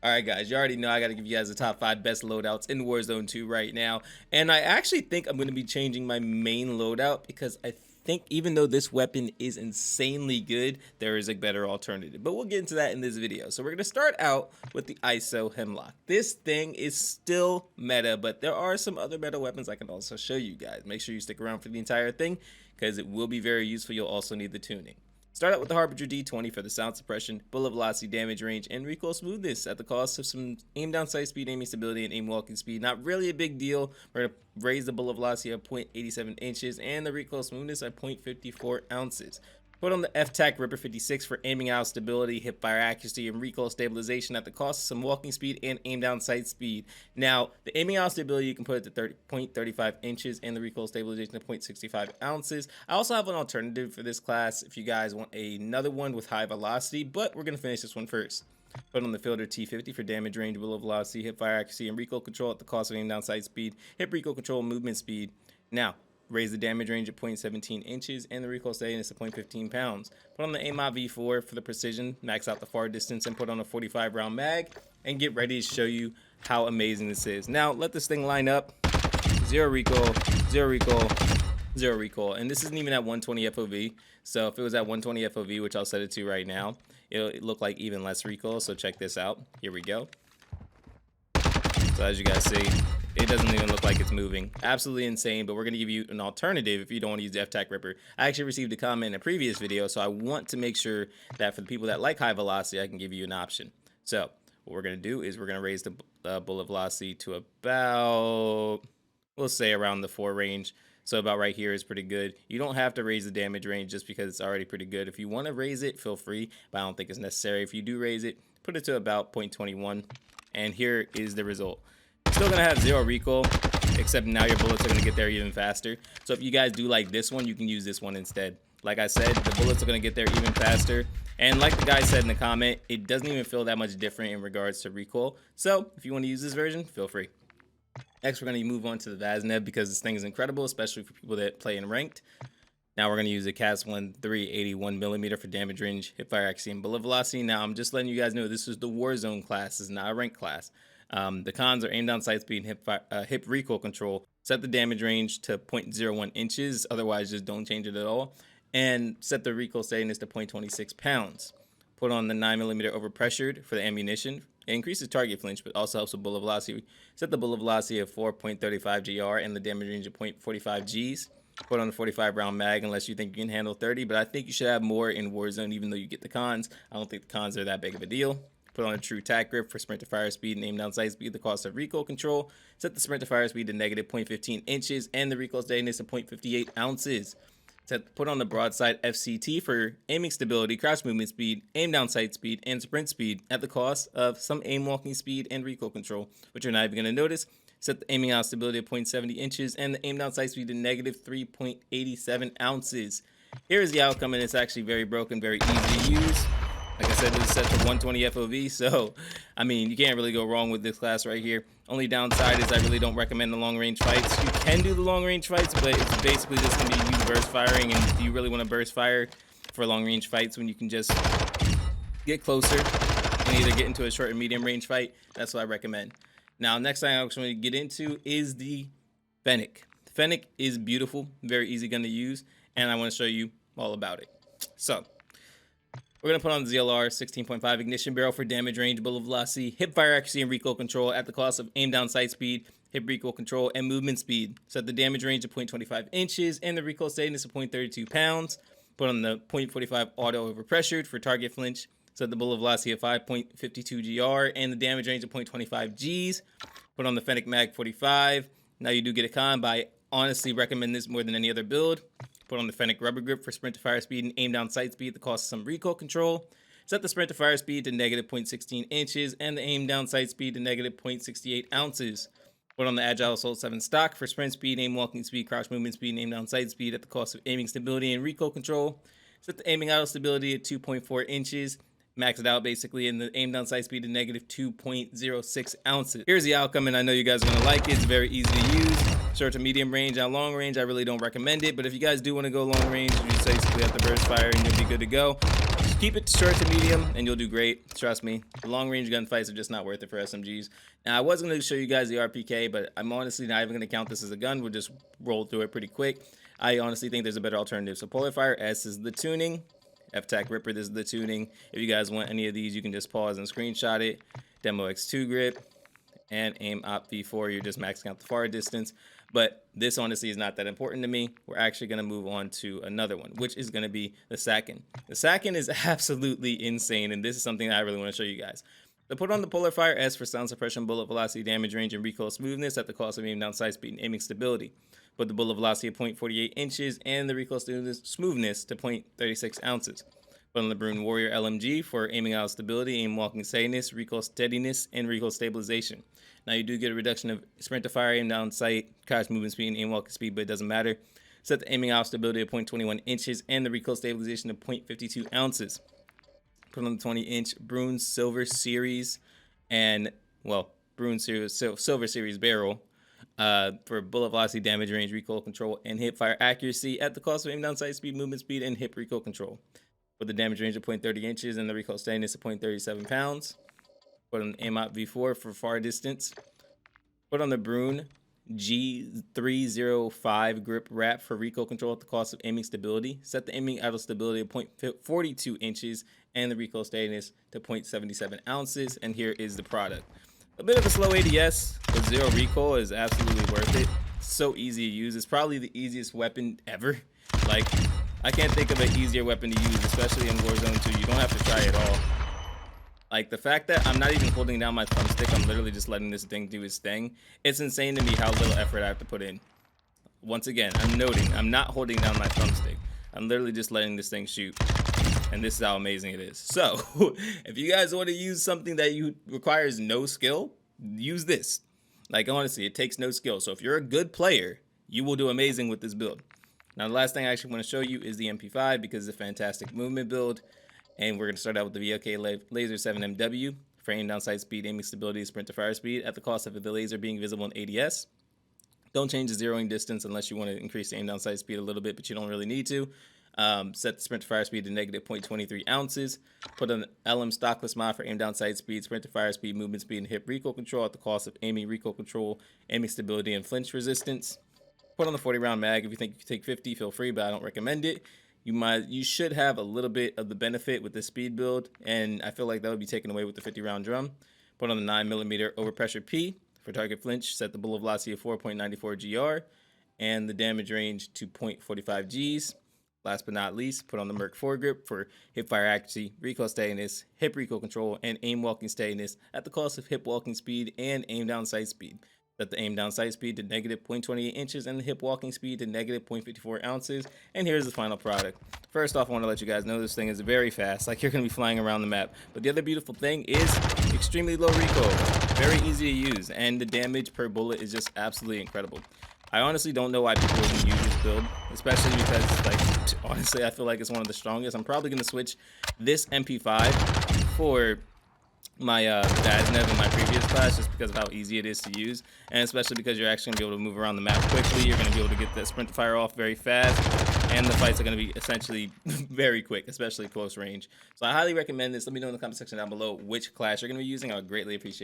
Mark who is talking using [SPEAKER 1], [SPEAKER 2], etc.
[SPEAKER 1] Alright guys, you already know I gotta give you guys the top 5 best loadouts in Warzone 2 right now. And I actually think I'm gonna be changing my main loadout because I think even though this weapon is insanely good, there is a better alternative. But we'll get into that in this video. So we're gonna start out with the ISO Hemlock. This thing is still meta, but there are some other meta weapons I can also show you guys. Make sure you stick around for the entire thing because it will be very useful. You'll also need the tuning. Start out with the Harbinger D20 for the sound suppression, bullet velocity, damage range, and recoil smoothness at the cost of some aim down sight speed, aiming stability, and aim walking speed. Not really a big deal. We're going to raise the bullet velocity at 0.87 inches and the recoil smoothness at 0.54 ounces. Put on the F-Tac Ripper 56 for aiming out stability, hip fire accuracy, and recoil stabilization at the cost of some walking speed and aim down sight speed. Now, the aiming out stability, you can put it to 0.35 inches and the recoil stabilization at 0.65 ounces. I also have an alternative for this class if you guys want another one with high velocity, but we're going to finish this one first. Put on the Fielder T50 for damage range, bullet velocity, hip fire accuracy, and recoil control at the cost of aim down sight speed, hip recoil control, and movement speed. Now, raise the damage range at 0.17 inches and the recoil steadiness at 0.15 pounds. Put on the AIMOT V4 for the precision, max out the far distance, and put on a 45 round mag and get ready to show you how amazing this is. Now let this thing line up. Zero recoil, zero recoil, zero recoil. And this isn't even at 120 FOV. So if it was at 120 FOV, which I'll set it to right now, it'll look like even less recoil. So check this out. Here we go. So as you guys see, it doesn't even look like it's moving. Absolutely insane, but we're going to give you an alternative if you don't want to use the F-Tac Ripper. I actually received a comment in a previous video, so I want to make sure that for the people that like high velocity, I can give you an option. So what we're going to do is we're going to raise the bullet velocity to about, we'll say around the 4 range. So about right here is pretty good. You don't have to raise the damage range just because it's already pretty good. If you want to raise it, feel free, but I don't think it's necessary. If you do raise it, put it to about 0.21. And here is the result. Still gonna have zero recoil, except now your bullets are gonna get there even faster. So if you guys do like this one, you can use this one instead. Like I said, the bullets are gonna get there even faster. And like the guy said in the comment, it doesn't even feel that much different in regards to recoil. So if you want to use this version, feel free. Next, we're gonna move on to the VASNET because this thing is incredible, especially for people that play in ranked. Now we're going to use a CAS-1 381mm for damage range, hip fire accuracy, and bullet velocity. Now I'm just letting you guys know this is the Warzone class. This is not a ranked class. The cons are aim down sight speed and hip recoil control. Set the damage range to 0.01 inches. Otherwise, just don't change it at all. And set the recoil steadiness to 0.26 pounds. Put on the 9mm overpressured for the ammunition. It increases target flinch, but also helps with bullet velocity. Set the bullet velocity of 4.35 GR and the damage range of 0.45 Gs. Put on a 45 round mag unless you think you can handle 30, but I think you should have more in Warzone even though you get the cons. I don't think the cons are that big of a deal. Put on a true tack grip for sprint to fire speed and aim down sight speed, the cost of recoil control. Set the sprint to fire speed to negative 0.15 inches and the recoil steadiness to 0.58 ounces. Put on the broadside FCT for aiming stability, crouch movement speed, aim down sight speed, and sprint speed at the cost of some aim walking speed and recoil control, which you're not even going to notice. Set the aiming out stability at 0.70 inches and the aim down sight speed to negative 3.87 ounces. Here is the outcome, and it's actually very broken, very easy to use. Like I said, this is set to 120 FOV, so I mean, you can't really go wrong with this class right here. Only downside is I really don't recommend the long range fights. You can do the long range fights, but it's basically just going to be you burst firing, and if you really want to burst fire for long range fights when you can just get closer and either get into a short and medium range fight, that's what I recommend. Now, next thing I actually want to get into is the Fennec. Fennec is beautiful, very easy gun to use, and I want to show you all about it. So, we're going to put on the ZLR 16.5 ignition barrel for damage range, bullet velocity, hip fire accuracy, and recoil control at the cost of aim down sight speed, hip recoil control, and movement speed. Set the damage range to 0.25 inches and the recoil steadiness of 0.32 pounds. Put on the 0.45 auto overpressured for target flinch. Set the bullet velocity of 5.52 GR and the damage range of 0.25 Gs. Put on the Fennec Mag 45. Now you do get a con, but I honestly recommend this more than any other build. Put on the Fennec Rubber Grip for sprint to fire speed and aim down sight speed at the cost of some recoil control. Set the sprint to fire speed to negative 0.16 inches and the aim down sight speed to negative 0.68 ounces. Put on the Agile Assault 7 stock for sprint speed, aim walking speed, crouch movement speed, and aim down sight speed at the cost of aiming stability and recoil control. Set the aiming out stability at 2.4 inches. Max it out basically, and the aim down sight speed to negative 2.06 ounces. Here's the outcome, and I know you guys are going to like it. It's very easy to use. short to medium range. Now long range, I really don't recommend it, but if you guys do want to go long range, you just basically have to burst fire and you'll be good to go. Just keep it short to medium and you'll do great. Trust me, the long range gunfights are just not worth it for SMGs. Now I was going to show you guys the RPK, but I'm honestly not even going to count this as a gun. We'll just roll through it pretty quick. I honestly think there's a better alternative. So Polar Fire S is the tuning. F-Tac Ripper, this is the tuning. If you guys want any of these, you can just pause and screenshot it. Demo X2 grip and aim op V4. You're just maxing out the far distance. But this honestly is not that important to me. We're actually going to move on to another one, which is going to be the Sakin. The Sakin is absolutely insane, and this is something that I really want to show you guys. So put on the Polar Fire S for sound suppression, bullet velocity, damage range, and recoil smoothness at the cost of aim down, sight speed, and aiming stability. Put the bullet velocity at 0.48 inches and the recoil smoothness to 0.36 ounces. Put on the Brune Warrior LMG for aiming out stability, aim walking steadiness, recoil steadiness, and recoil stabilization. Now you do get a reduction of sprint to fire, aim down sight, crouch movement speed, and aim walking speed, but it doesn't matter. Set the aiming out stability at 0.21 inches and the recoil stabilization to 0.52 ounces. Put on the 20-inch Brune Silver Series and, well, Brune Series, Silver Series barrel for bullet velocity, damage range, recoil control, and hip fire accuracy at the cost of aim down sight speed, movement speed, and hip recoil control. With the damage range of 0.30 inches and the recoil steadiness of 0.37 pounds. Put on aim op V4 for far distance. Put on the Brune G305 grip wrap for recoil control at the cost of aiming stability. Set the aiming idle stability of 0.42 inches and the recoil steadiness to 0.77 ounces. And here is the product. A bit of a slow ADS, but zero recoil is absolutely worth it. So easy to use. It's probably the easiest weapon ever. Like, I can't think of an easier weapon to use, especially in Warzone 2. You don't have to try it all. Like, the fact that I'm not even holding down my thumbstick, I'm literally just letting this thing do its thing. It's insane to me how little effort I have to put in. Once again, I'm noting, I'm not holding down my thumbstick. I'm literally just letting this thing shoot. And this is how amazing it is. So, if you guys want to use something that requires no skill, use this. Like, honestly, it takes no skill. So, if you're a good player, you will do amazing with this build. Now, the last thing I actually want to show you is the MP5 because it's a fantastic movement build. And we're going to start out with the VOK Laser 7MW for aim down sight speed, aiming stability, sprint to fire speed at the cost of the laser being visible in ADS. Don't change the zeroing distance unless you want to increase the aim down sight speed a little bit, but you don't really need to. Set the sprint to fire speed to negative 0.23 ounces. Put an LM stockless mod for aim down sight speed, sprint to fire speed, movement speed, and hip recoil control at the cost of aiming recoil control, aiming stability, and flinch resistance. Put on the 40 round mag. If you think you can take 50, feel free, but I don't recommend it. You should have a little bit of the benefit with the speed build, and I feel like that would be taken away with the 50 round drum. Put on the 9mm overpressure P for target flinch. Set the bullet velocity of 4.94 GR and the damage range to 0.45 Gs. Last but not least, put on the Merc 4 grip for hip fire accuracy, recoil steadiness, hip recoil control, and aim walking steadiness at the cost of hip walking speed and aim down sight speed. Set the aim down sight speed to negative 0.28 inches and the hip walking speed to negative 0.54 ounces. And here's the final product. First off, I want to let you guys know this thing is very fast, like you're going to be flying around the map. But the other beautiful thing is extremely low recoil, very easy to use, and the damage per bullet is just absolutely incredible. I honestly don't know why people even use this build, especially because, like, honestly, I feel like it's one of the strongest. I'm probably going to switch this MP5 for my VASNET in my previous class just because of how easy it is to use, and especially because you're actually going to be able to move around the map quickly. You're going to be able to get the sprint fire off very fast, and the fights are going to be essentially very quick, especially close range. So I highly recommend this. Let me know in the comment section down below which class you're going to be using. I would greatly appreciate it.